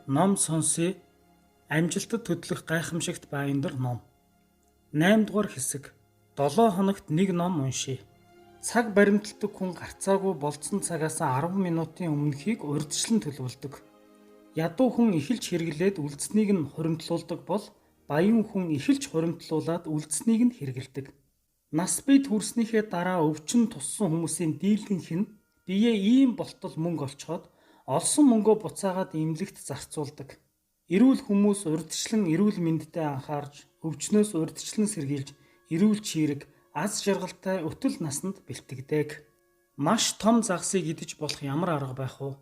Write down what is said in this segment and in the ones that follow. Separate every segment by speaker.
Speaker 1: Ном сонсъё. Амжилтад төдлөх гайхамшигт Баяндар ном. 8 дугаар хэсэг. 7 хоногт нэг ном уншия. Цаг баримталдаг хүн гарцаагүй болцсон цагаас 10 минутын өмнөхийг урьдчилан төлөвлөдөг. Ядуу хүн эхэлж хэрэглээд үлдсэнийг нь хуримтлуулдаг бол баян хүн эхэлж хуримтлуулад үлдсэнийг нь хэрэгэлдэг. Нас бий хүрснийхээ дараа өвчин туссан хүмүүсийн дийлэнх нь биеэ ийм болтол мөнгө олцоход олсон мөнгөө буцаагаад имлэгт зарцуулдаг. Эрүүл хүмүүс урьдчилан эрүүл мэндэд анхаарч, өвчнөөс урьдчилан сэргийлж, эрүүл чирэг, аз жаргалтай өтөл насанд бэлтгэдэг. Маш том загсыг идэж болох ямар арга байх вэ?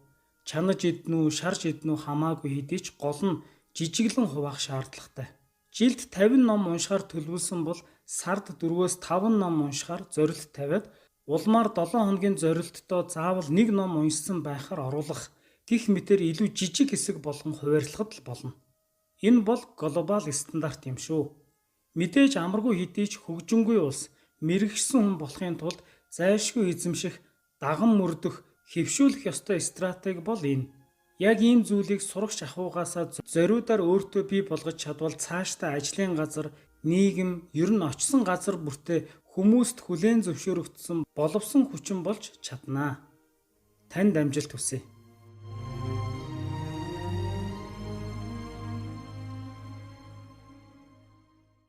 Speaker 1: Чанаж иднүү, шарж иднүү хамаагүй хэдий ч гол нь жижиглэн хуваах шаардлагатай. Жилд 50 ном уншихаар төлөвлөсөн бол сард 4-5 ном уншихаар зорилт тавиад улмаар 7 хоногийн зорилттоо заавал нэг ном уншсан байхаар оруулах. Гэх мэтээр илүү жижиг хэсэг болгон хуваарлахад л болно. Энэ бол глобал стандарт юм шүү. Мэдээж амаргүй хэдий ч хөгжингүй улс мэрэгчсэн хүн болохын тулд зайлшгүй эзэмших, даган мөрдөх, хэвшүүлэх ёстой стратеги бол энэ. Яг ийм зүйлийг сурагч ахуйгаасаа зориудаар өөртөө бий болгож чадвал цаашдаа ажлын газар, нийгэм, ер нь очсон газар бүртээ хүмүүст хүлээн зөвшөөрөгдсөн боловсон хүчин болж чаднаа. Танд амжилт хүсье.